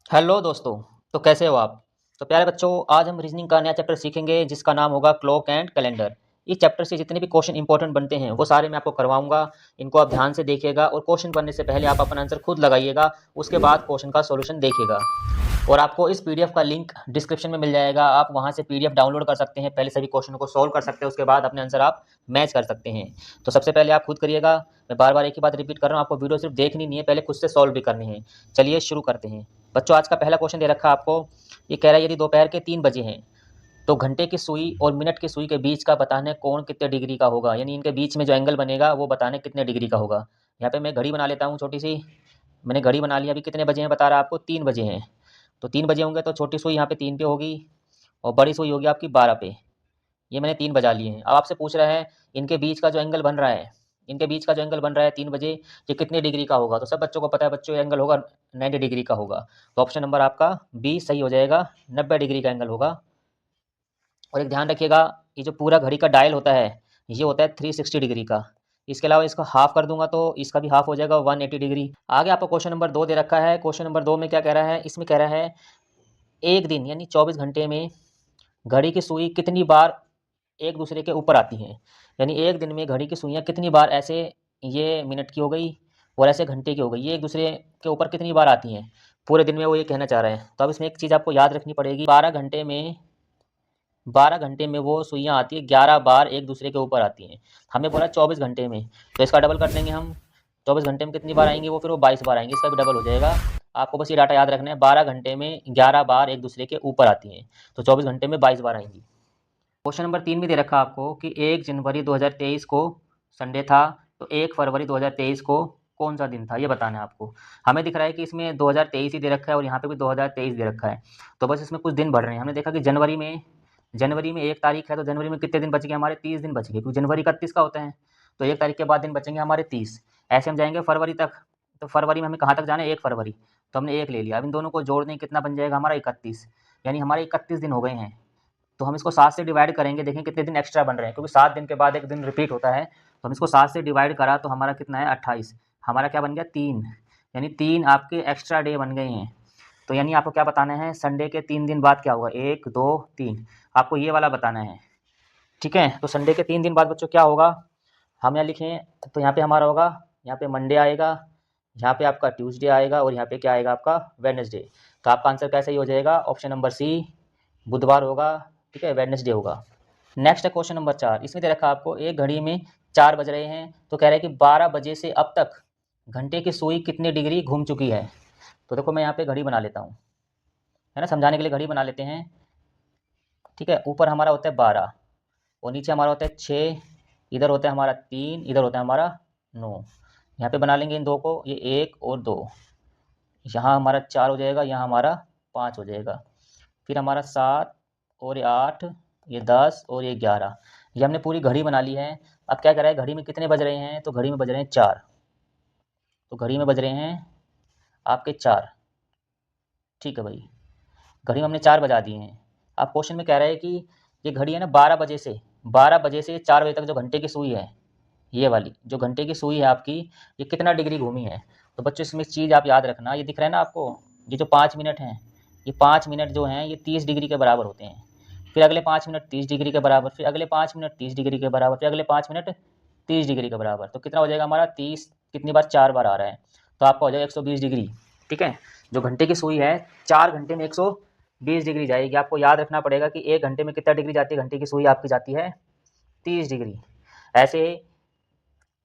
Hello दोस्तों। तो कैसे हो आप? तो प्यारे बच्चों, आज हम रीजनिंग का नया चैप्टर सीखेंगे जिसका नाम होगा क्लॉक एंड कैलेंडर। इस चैप्टर से जितने भी क्वेश्चन इंपॉर्टेंट बनते हैं वो सारे मैं आपको करवाऊंगा। इनको आप ध्यान से देखिएगा और क्वेश्चन बनने से पहले आप अपना आंसर खुद लगाइएगा। उसके बाद क्वेश्चन का सॉल्यूशन देखिएगा। और आपको इस पीडीएफ का लिंक डिस्क्रिप्शन में मिल जाएगा। आप वहां से पीडीएफ डाउनलोड कर सकते हैं, पहले सभी क्वेश्चनों को सॉल्व कर सकते हैं, उसके बाद अपने आंसर आप मैच कर सकते हैं। तो सबसे पहले आप खुद करिएगा। मैं बार बार एक ही बात रिपीट कर रहा हूँ, आपको वीडियो सिर्फ देखनी नहीं है, पहले खुद से सॉल्व भी करनी है। चलिए शुरू करते हैं। बच्चों, आज का पहला क्वेश्चन दे रखा है आपको। ये कह रहा है यदि दोपहर के 3 बजे हैं तो घंटे की सुई और मिनट की सुई के बीच का बताने कोण कितने डिग्री का होगा, यानी इनके बीच में जो एंगल बनेगा वो बताने कितने डिग्री का होगा। यहाँ पे मैं घड़ी बना लेता हूँ छोटी सी। मैंने घड़ी बना लिया। अभी कितने बजे हैं बता रहा है आपको, 3 बजे हैं। तो 3 बजे होंगे तो छोटी सुई यहाँ पे 3 पे होगी और बड़ी सुई होगी आपकी 12 पे। ये मैंने 3 बजा लिए हैं। अब आपसे पूछ रहा है इनके बीच का जो एंगल बन रहा है, इनके बीच का जो एंगल बन रहा है 3 बजे, ये कितने डिग्री का होगा। तो सब बच्चों को पता है बच्चों, ये एंगल होगा 90 डिग्री का होगा। तो ऑप्शन नंबर आपका बी सही हो जाएगा, 90 डिग्री का एंगल होगा। और एक ध्यान रखिएगा, ये जो पूरा घड़ी का डायल होता है ये होता है 360 डिग्री का। इसके अलावा इसका हाफ कर दूंगा तो इसका भी हाफ हो जाएगा 180 डिग्री। आगे आपको क्वेश्चन नंबर 2 दे रखा है। क्वेश्चन नंबर 2 में क्या कह रहा है, इसमें कह रहा है एक दिन यानी 24 घंटे में घड़ी की सुई कितनी बार एक दूसरे के ऊपर आती हैं। यानी एक दिन में घड़ी की सुइयाँ कितनी बार ऐसे, ये मिनट की हो गई और ऐसे घंटे की हो गई, ये एक दूसरे के ऊपर कितनी बार आती हैं पूरे दिन में, वो ये कहना चाह रहे हैं। तो अब इसमें एक चीज़ आपको याद रखनी पड़ेगी, 12 घंटे में वो सुइयाँ आती है 11 बार एक दूसरे के ऊपर आती हैं। हमें बोला 24 घंटे में, तो इसका डबल कर देंगे हम। 24 घंटे में कितनी बार आएंगी वो, फिर वो 22 बार आएंगी, इसका भी डबल हो जाएगा। आपको बस ये डाटा याद रखना है, 12 घंटे में 11 बार एक दूसरे के ऊपर आती हैं, तो 24 घंटे में 22 बार आएंगी। क्वेश्चन नंबर 3 में दे रखा आपको कि 1 जनवरी 2023 को संडे था, तो 1 फरवरी 2023 को कौन सा दिन था, ये बताना है आपको। हमें दिख रहा है कि इसमें 2023 ही दे रखा है और यहाँ पे भी 2023 दे रखा है। तो बस इसमें कुछ दिन बढ़ रहे हैं। हमने देखा कि जनवरी में 1 तारीख है, तो जनवरी में कितने दिन बच गए हमारे, 30 दिन बच गए, क्योंकि जनवरी 31 का होता है। तो 1 तारीख के बाद दिन बचेंगे हमारे 30। ऐसे हम जाएंगे फरवरी तक। तो फरवरी में हमें कहाँ तक जाना है, 1 फरवरी। तो हमने 1 ले लिया। अब इन दोनों को जोड़ दें, कितना बन जाएगा हमारा, 31। यानी हमारे 31 दिन हो गए हैं। तो हम इसको 7 से डिवाइड करेंगे, देखें कितने दिन एक्स्ट्रा बन रहे हैं, क्योंकि 7 दिन के बाद एक दिन रिपीट होता है। तो हम इसको 7 से डिवाइड करा तो हमारा कितना है, 28। हमारा क्या बन गया, 3। यानी 3 आपके एक्स्ट्रा डे बन गए हैं। तो यानी आपको क्या बताना है, संडे के 3 दिन बाद क्या होगा, 1 2 3, आपको ये वाला बताना है। ठीक है, तो संडे के 3 दिन बाद बच्चों क्या होगा, हम यहाँ लिखें तो यहाँ पे हमारा होगा, यहाँ पे मंडे आएगा, यहाँ पे आपका ट्यूसडे आएगा और यहाँ पे क्या आएगा आपका, वेडनेसडे। तो आपका आंसर कैसे ही हो जाएगा, ऑप्शन नंबर सी, बुधवार होगा। ठीक है, वेडनेसडे होगा। नेक्स्ट है क्वेश्चन नंबर 4। इसमें दे रखा आपको एक घड़ी में 4 बज रहे हैं, तो कह रहा है कि 12 बजे से अब तक घंटे की सुई कितनी डिग्री घूम चुकी है। तो देखो मैं यहाँ पे घड़ी बना लेता हूँ, है ना, समझाने के लिए घड़ी बना लेते हैं। ठीक है, ऊपर हमारा होता है 12 और नीचे हमारा होता है 6, इधर होता है हमारा 3, इधर होता है हमारा 9। यहाँ पे बना लेंगे इन दो को, ये 1 और 2, यहाँ हमारा 4 हो जाएगा, यहाँ हमारा 5 हो जाएगा। फिर हमारा 7 और ये 8, ये 10 और ये 11। ये हमने पूरी घड़ी बना ली है। अब क्या कर रहा है, घड़ी में कितने बज रहे हैं, तो घड़ी में बज रहे हैं 4। तो घड़ी में बज रहे हैं आपके 4। ठीक है भाई, घड़ी में हमने 4 बजा दिए हैं। अब क्वेश्चन में कह रहा है कि ये घड़ी है ना, 12 बजे से 4 बजे तक जो घंटे की सुई है, ये वाली जो घंटे की सुई है आपकी, ये कितना डिग्री घूमी है। तो बच्चों इसमें एक चीज़ आप याद रखना, ये दिख रहा है ना आपको, ये जो 5 मिनट हैं, ये 5 मिनट जो हैं ये 30 डिग्री के बराबर होते हैं। फिर अगले 5 मिनट 30 डिग्री के बराबर, फिर अगले 5 मिनट 30 डिग्री के बराबर, फिर अगले 5 मिनट 30 डिग्री के बराबर। तो कितना हो जाएगा हमारा, 30 कितनी बार, 4 बार आ रहा है, तो आपका हो जाएगा 120 डिग्री। ठीक है, जो घंटे की सुई है 4 घंटे में 120 डिग्री जाएगी। आपको याद रखना पड़ेगा कि 1 घंटे में कितना डिग्री जाती है, घंटे की सुई आपकी जाती है 30 डिग्री। ऐसे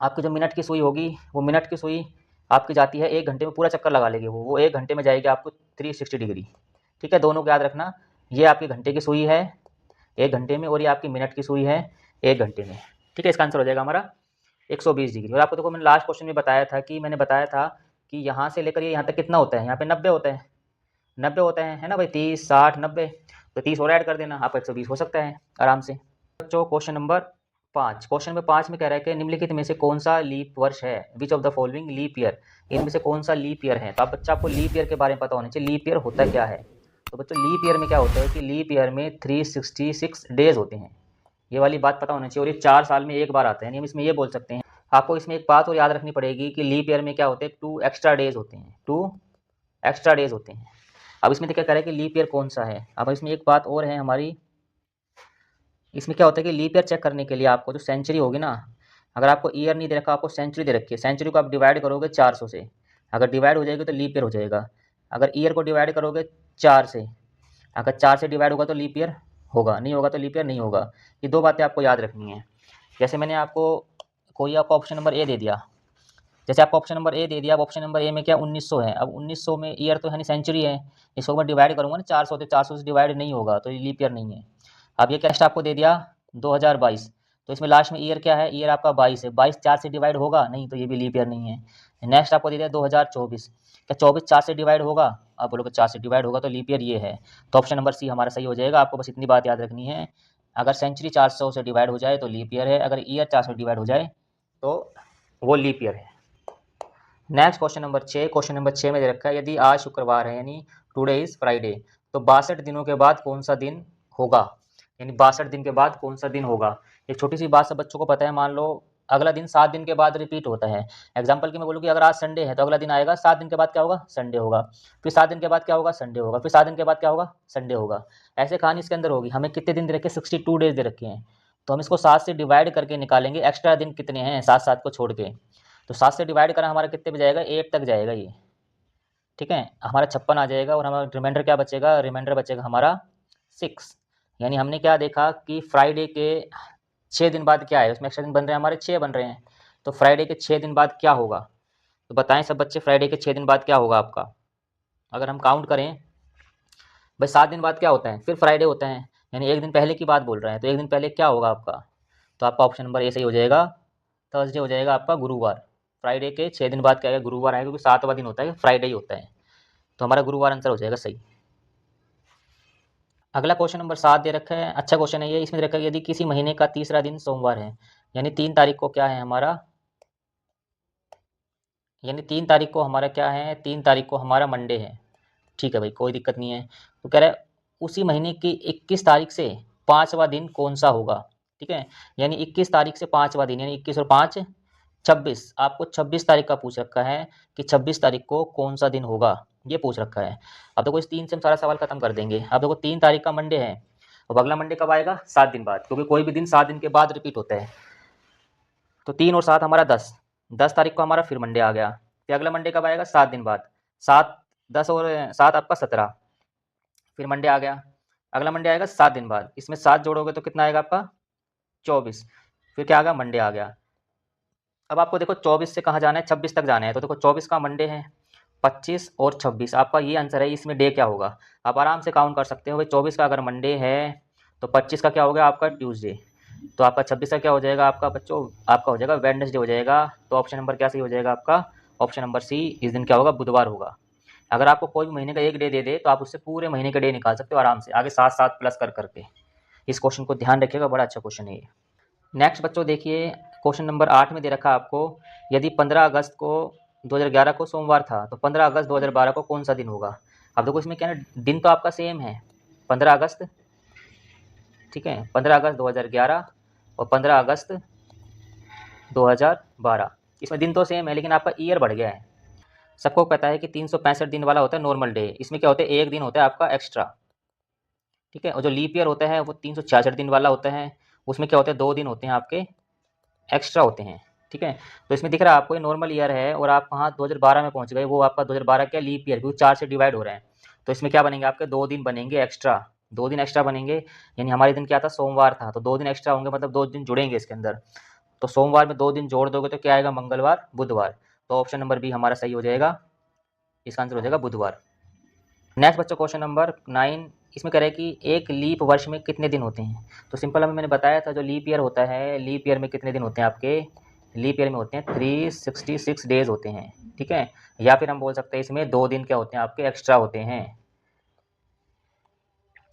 आपकी जो मिनट की सुई होगी, वो मिनट की सुई आपकी जाती है 1 घंटे में, पूरा चक्कर लगा लेगी वो 1 घंटे में जाएगी आपको 360 डिग्री। ठीक है, दोनों को याद रखना, ये आपकी घंटे की सुई है 1 घंटे में और ये आपकी मिनट की सुई है 1 घंटे में। ठीक है, इसका आंसर हो जाएगा हमारा 120 डिग्री। और आपको देखो मैंने लास्ट क्वेश्चन में बताया था कि यहाँ से लेकर ये यहाँ तक कितना होता है, यहाँ पे 90 होता है, 90 होता है ना भाई, 30 60 90, तो 30 और ऐड कर देना, आपका 120 हो सकता है आराम से। बच्चों क्वेश्चन नंबर 5, क्वेश्चन नंबर 5 में कह रहा है कि निम्नलिखित में से कौन सा लीप वर्ष है, which of the following leap year, इनमें से कौन सा लीप ईयर है। तो आप बच्चा, आपको लीप ईयर के बारे में पता होना चाहिए, लीप ईयर होता क्या है। तो बच्चों लीप ईयर में क्या होता है कि लीप ईयर में 366 डेज होते हैं, ये वाली बात पता होना चाहिए। और ये 4 साल में एक बार आता है, यानी हम इसमें ये बोल सकते हैं। आपको इसमें एक बात और याद रखनी पड़ेगी कि लीप ईयर में क्या होते हैं, 2 एक्स्ट्रा डेज होते हैं, 2 एक्स्ट्रा डेज होते हैं। अब इसमें क्या करें कि लीप ईयर कौन सा है। अब इसमें एक बात और है हमारी, इसमें क्या होता है कि लीप ईयर चेक करने के लिए आपको जो सेंचुरी होगी ना, अगर आपको ईयर नहीं दे रखा, आपको सेंचुरी दे रखी है, सेंचुरी को आप डिवाइड करोगे 400 से, अगर डिवाइड हो जाएगी तो लीप ईयर हो जाएगा। अगर ईयर को डिवाइड करोगे 4 से, अगर 4 से डिवाइड होगा तो लीप ईयर होगा, नहीं होगा तो लीप ईयर नहीं होगा। ये दो बातें आपको याद रखनी है। जैसे मैंने आपको कोई आपको ऑप्शन नंबर ए दे दिया, जैसे आपको ऑप्शन नंबर ए दे दिया, अब ऑप्शन नंबर ए में क्या 1900 है, अब 1900 में ईयर तो है नहीं, सेंचुरी है, इसको मैं डिवाइड करूँगा ना 400 तो 400 से डिवाइड नहीं होगा, तो ये लीप ईयर नहीं है। अब ये कैस्ट आपको दे दिया 2022, तो इसमें लास्ट में ईयर क्या है, ईयर आपका 22 है, 22 4 से डिवाइड होगा नहीं, तो ये भी लीप ईयर नहीं है। नेक्स्ट आपको दे दिया 2024, क्या 24 4 से डिवाइड होगा, आप बोलोगे 4 से डिवाइड होगा तो लीप ईयर ये है, तो ऑप्शन नंबर सी हमारा सही हो जाएगा। आपको बस इतनी बात याद रखनी है, अगर सेंचुरी 400 से डिवाइड हो जाए तो लीप ईयर है, अगर ईयर 400 डिवाइड हो जाए तो वो लीप ईयर है। Next question number 6, question number 6 में दे रखा है यदि आज शुक्रवार है यानी टुडे इज फ्राइडे, तो 62 दिनों के बाद कौन सा दिन होगा, यानी 62 दिन के बाद कौन सा दिन होगा। एक छोटी सी बात सब बच्चों को पता है, मान लो अगला दिन 7 दिन के बाद रिपीट होता है। एग्जाम्पल की मैं बोलूँ कि अगर आज संडे है तो अगला दिन आएगा 7 दिन के बाद क्या होगा, संडे होगा, फिर 7 दिन के बाद क्या होगा, संडे होगा, फिर 7 दिन के बाद क्या होगा, संडे होगा। ऐसे कहानी इसके अंदर होगी। हमें कितने दिन दे रखे, 62 डेज दे रखे हैं, तो हम इसको 7 से डिवाइड करके निकालेंगे एक्स्ट्रा दिन कितने हैं, 7 7 को छोड़ के, तो 7 से डिवाइड करा हमारा कितने पे जाएगा, 8 तक जाएगा ये, ठीक है, हमारा 56 आ जाएगा, और हमारा रिमाइंडर क्या बचेगा, रिमाइंडर बचेगा हमारा 6। यानी हमने क्या देखा कि फ्राइडे के 6 दिन बाद क्या है, उसमें एक्स्ट्रा दिन बन रहे हैं हमारे 6 बन रहे हैं, तो फ्राइडे के 6 दिन बाद क्या होगा, तो बताएं सब बच्चे, फ्राइडे के 6 दिन बाद क्या होगा आपका। अगर हम काउंट करें भाई, 7 दिन बाद क्या होता है, फिर फ्राइडे होता है, यानी एक दिन पहले की बात बोल रहे हैं, तो एक दिन पहले क्या होगा आपका, तो आपका ऑप्शन नंबर ए सही हो जाएगा, थर्सडे हो जाएगा आपका, गुरुवार। फ्राइडे के 6 दिन बाद क्या आएगा, गुरुवार आएगा, क्योंकि 7वां दिन होता है, फ्राइडे ही होता है, तो हमारा गुरुवार आंसर हो जाएगा सही। अगला क्वेश्चन नंबर 7 दे रखा है, अच्छा क्वेश्चन है ये, इसमें दे रखा है यदि किसी महीने का तीसरा दिन सोमवार है, यानी 3 तारीख को क्या है हमारा, यानी 3 तारीख को हमारा क्या है, 3 तारीख को हमारा मंडे है, ठीक है भाई, कोई दिक्कत नहीं है। तो कह रहा है उसी महीने की 21 तारीख से 5वां दिन कौन सा होगा, ठीक है, यानी 21 तारीख से 5वां दिन, यानी 21 और 5 26, आपको 26 तारीख का पूछ रखा है कि 26 तारीख को कौन सा दिन होगा, ये पूछ रखा है। अब देखो इस 3 से हम सारा सवाल खत्म कर देंगे। अब देखो 3 तारीख का मंडे है, अब अगला मंडे कब आएगा, 7 दिन बाद, क्योंकि कोई भी दिन 7 दिन के बाद रिपीट होता है, तो 3 और 7 हमारा 10, 10 तारीख को हमारा फिर मंडे आ गया, फिर अगला मंडे कब आएगा, 7 दिन बाद, 7 10 और 7 आपका 17, फिर मंडे आ गया, अगला मंडे आएगा 7 दिन बाद, इसमें 7 जोड़ोगे तो कितना आएगा आपका 24, फिर क्या आ गया, मंडे आ गया। अब आपको देखो 24 से कहाँ जाना है, 26 तक जाना है, तो देखो 24 का मंडे है, 25 और 26 आपका ये आंसर है, इसमें डे क्या होगा, आप आराम से काउंट कर सकते हो भाई, 24 का अगर मंडे है तो 25 का क्या हो गया आपका ट्यूसडे, तो आपका 26 का क्या हो जाएगा आपका बच्चों, आपका हो जाएगा वेडनेसडे हो जाएगा, तो ऑप्शन नंबर क्या सही हो जाएगा आपका, ऑप्शन नंबर सी, इस दिन क्या होगा, बुधवार होगा। अगर आपको कोई भी महीने का एक डे दे दे तो आप उससे पूरे महीने का डे निकाल सकते हो आराम से, आगे 7 7 प्लस कर करके। इस क्वेश्चन को ध्यान रखिएगा, बड़ा अच्छा क्वेश्चन है ये। नेक्स्ट बच्चों देखिए, क्वेश्चन नंबर 8 में दे रखा आपको यदि 15 अगस्त को 2011 को सोमवार था, तो 15 अगस्त 2012 को कौन सा दिन होगा। अब देखो इसमें क्या है, दिन तो आपका सेम है, 15 अगस्त, ठीक है, 15 अगस्त 2011 और 15 अगस्त 2012, इसमें दिन तो सेम है, लेकिन आपका ईयर बढ़ गया है। सबको पता है कि 365 दिन वाला होता है नॉर्मल डे, इसमें क्या होता है, एक दिन होता है आपका एक्स्ट्रा, ठीक है, और जो लीप ईयर होता है वो 366 दिन वाला होता है, उसमें क्या होता है, 2 दिन होते हैं आपके एक्स्ट्रा होते हैं, ठीक है। तो इसमें दिख रहा है आपको ये नॉर्मल ईयर है, और आप वहाँ 2012 में पहुँच गए, वो आपका 2012 क्या लीप ईयर, क्योंकि 4 से डिवाइड हो रहे हैं, तो इसमें क्या बनेंगे आपके 2 दिन बनेंगे एक्स्ट्रा, 2 दिन एक्स्ट्रा बनेंगे, यानी हमारे दिन क्या था, सोमवार था, तो 2 दिन एक्स्ट्रा होंगे, मतलब 2 दिन जुड़ेंगे इसके अंदर, तो सोमवार में 2 दिन जोड़ दोगे तो क्या आएगा, मंगलवार बुधवार, तो ऑप्शन नंबर बी हमारा सही हो जाएगा, इसका आंसर हो जाएगा बुधवार। नेक्स्ट बच्चों क्वेश्चन नंबर 9, इसमें कह रहे हैं कि एक लीप वर्ष में कितने दिन होते हैं, तो सिंपल अभी मैंने बताया था, जो लीप ईयर होता है, लीप ईयर में कितने दिन होते हैं आपके, लीप ईयर में होते हैं 366 डेज होते हैं, ठीक है, या फिर हम बोल सकते हैं इसमें 2 दिन क्या होते हैं आपके एक्स्ट्रा होते हैं,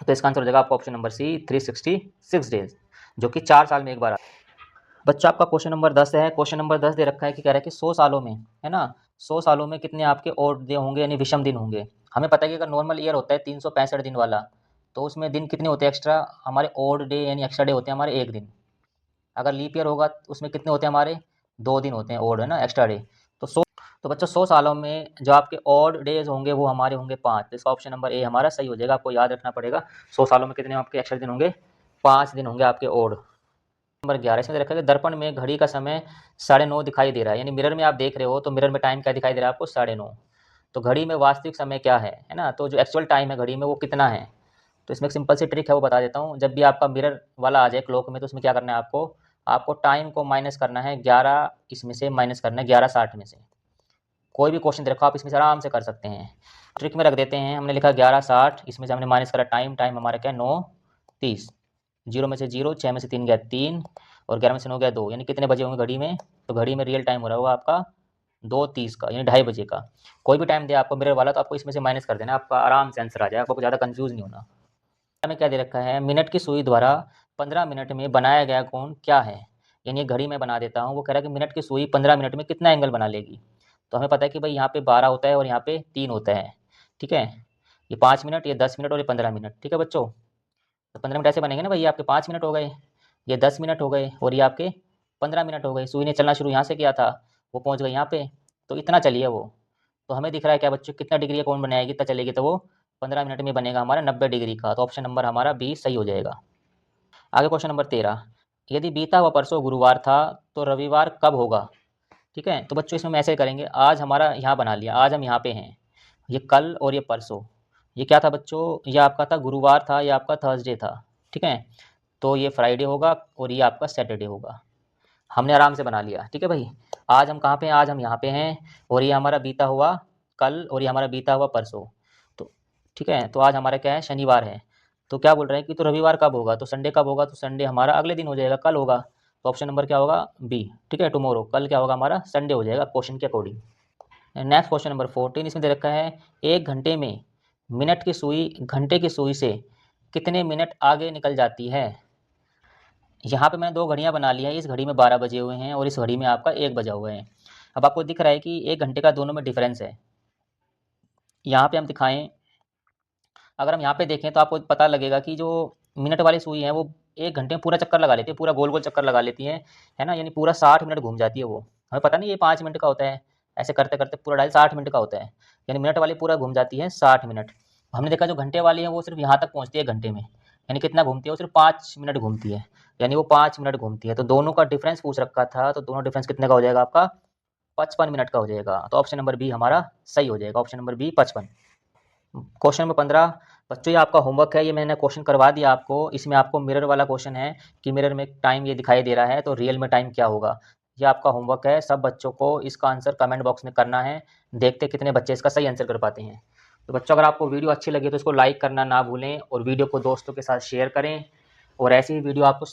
तो इसका आंसर हो जाएगा आपका ऑप्शन नंबर सी, 366 डेज, जो कि 4 साल में एक बार आता है। बच्चा आपका क्वेश्चन नंबर 10 है, क्वेश्चन नंबर 10 दे रखा है कि कह रहा है कि 100 सालों में, है ना, 100 सालों में कितने आपके ओड डे होंगे, यानी विषम दिन होंगे। हमें पता है कि अगर नॉर्मल ईयर होता है 365 दिन वाला, तो उसमें दिन कितने होते हैं एक्स्ट्रा, हमारे ओड डे यानी एक्स्ट्रा डे होते हैं हमारे एक दिन। अगर लीप ईयर होगा तो उसमें कितने होते हैं हमारे, 2 दिन होते हैं ओड, है ना, एक्स्ट्रा डे। तो तो बच्चों 100 सालों में जो आपके ऑड डेज होंगे वो हमारे होंगे 5। तो इसका ऑप्शन नंबर ए हमारा सही हो जाएगा। आपको याद रखना पड़ेगा 100 सालों में कितने आपके एक्स्ट्रा दिन होंगे, 5 दिन होंगे आपके ऑड। नंबर 11 इसमें रखा है दर्पण में घड़ी का समय 9:30 दिखाई दे रहा है, यानी मिरर में आप देख रहे हो तो मिरर में टाइम क्या दिखाई दे रहा है आपको 9:30। तो घड़ी में वास्तविक समय क्या है ना, तो जो एक्चुअल टाइम है घड़ी में वो कितना है। तो इसमें एक सिंपल सी ट्रिक है वो बता देता हूँ। जब भी आपका मिरर वाला आ जाए क्लॉक में तो उसमें क्या करना है आपको, आपको टाइम को माइनस करना है 11 इसमें से माइनस करना है 11:60 में से। कोई भी क्वेश्चन देखो आप इसमें से आराम से कर सकते हैं। ट्रिक में रख देते हैं, हमने लिखा 11:60, इसमें से हमने माइनस करा टाइम, टाइम हमारा क्या है 9:30। 0 में से 0, 6 में से 3 गया 3 और 11 में से 9 गया 2, यानी कितने बजे होंगे घड़ी में। तो घड़ी में रियल टाइम हो रहा होगा आपका 2:30 का, यानी 2:30 बजे का। कोई भी टाइम दे आपको मिरर वाला तो आपको इसमें से माइनस कर देना, आपका आराम से आंसर आ जाएगा, आपको ज़्यादा कंफ्यूज नहीं होना। हमें क्या दे रखा है, मिनट की सुई द्वारा 15 मिनट में बनाया गया कोण क्या है। यानी घड़ी में बना देता हूँ, वो कह रहा है कि मिनट की सुई 15 मिनट में कितना एंगल बना लेगी। तो हमें पता है कि भाई यहाँ पे 12 होता है और यहाँ पे 3 होता है, ठीक है। ये 5 मिनट, ये 10 मिनट और ये 15 मिनट, ठीक है बच्चों। तो 15 मिनट ऐसे बनेंगे ना भाई, ये आपके 5 मिनट हो गए, ये 10 मिनट हो गए और ये आपके 15 मिनट हो गए। सुई ने चलना शुरू यहाँ से किया था, वो पहुँच गई यहाँ पे, तो इतना चलिए वो। तो हमें दिख रहा है क्या बच्चों, कितना डिग्री का कोण बनाएगी, कितना चलेगी, तो वो 15 मिनट में बनेगा हमारा 90 डिग्री का। तो ऑप्शन नंबर हमारा बी सही हो जाएगा। आगे क्वेश्चन नंबर 13, यदि बीता हुआ परसों गुरुवार था तो रविवार कब होगा। ठीक है, तो बच्चों इसमें हम ऐसे करेंगे, आज हमारा यहाँ बना लिया, आज हम यहाँ पे हैं, ये कल और ये परसों। ये क्या था बच्चों, ये आपका था गुरुवार था, ये आपका थर्सडे था, ठीक है। तो ये फ्राइडे होगा और ये आपका सैटरडे होगा। हमने आराम से बना लिया, ठीक है भाई। आज हम कहाँ पे हैं, आज हम यहाँ पे हैं और ये हमारा बीता हुआ कल और ये हमारा बीता हुआ परसों। तो ठीक है, तो आज हमारा क्या है, शनिवार है। तो क्या बोल रहे हैं कि तो रविवार कब होगा, तो संडे कब होगा, तो संडे हमारा अगले दिन हो जाएगा, कल होगा। तो ऑप्शन नंबर क्या होगा, बी, ठीक है, टुमारो। कल क्या होगा हमारा, संडे हो जाएगा क्वेश्चन के अकॉर्डिंग। नेक्स्ट क्वेश्चन नंबर 14 इसमें दे रखा है, एक घंटे में मिनट की सुई घंटे की सुई से कितने मिनट आगे निकल जाती है। यहाँ पे मैंने दो घड़ियाँ बना ली है, इस घड़ी में 12 बजे हुए हैं और इस घड़ी में आपका 1 बजा हुआ है। अब आपको दिख रहा है कि 1 घंटे का दोनों में डिफरेंस है। यहाँ पे हम दिखाएं, अगर हम यहाँ पे देखें तो आपको पता लगेगा कि जो मिनट वाली सुई है वो 1 घंटे में पूरा चक्कर लगा लेती है, पूरा गोल गोल चक्कर लगा लेती है ना, यानी पूरा 60 मिनट घूम जाती है वो। हमें पता नहीं ये 5 मिनट का होता है, ऐसे करते करते पूरा डायल 60 मिनट का होता है, यानी मिनट वाली पूरा घूम जाती है 60 मिनट। हमने देखा जो घंटे वाली है वो सिर्फ यहाँ तक पहुँचती है घंटे में, यानी कितना घूमती है वो, सिर्फ 5 मिनट घूमती है, यानी वो 5 मिनट घूमती है। तो दोनों का डिफरेंस पूछ रखा था, तो दोनों डिफरेंस कितने का हो जाएगा आपका, 55 मिनट का हो जाएगा। तो ऑप्शन नंबर बी हमारा सही हो जाएगा, option number B 55। Question number 15 बच्चों, ये आपका होमवर्क है, ये मैंने क्वेश्चन करवा दिया आपको। इसमें आपको मिरर वाला क्वेश्चन है कि मिरर में टाइम ये दिखाई दे रहा है तो रियल में टाइम क्या होगा। ये आपका होमवर्क है, सब बच्चों को इसका आंसर कमेंट बॉक्स में करना है। देखते कितने बच्चे इसका सही आंसर कर पाते हैं। तो बच्चों अगर आपको वीडियो अच्छी लगी तो इसको लाइक करना ना भूलें और वीडियो को दोस्तों के साथ शेयर करें और ऐसी ही वीडियो आपको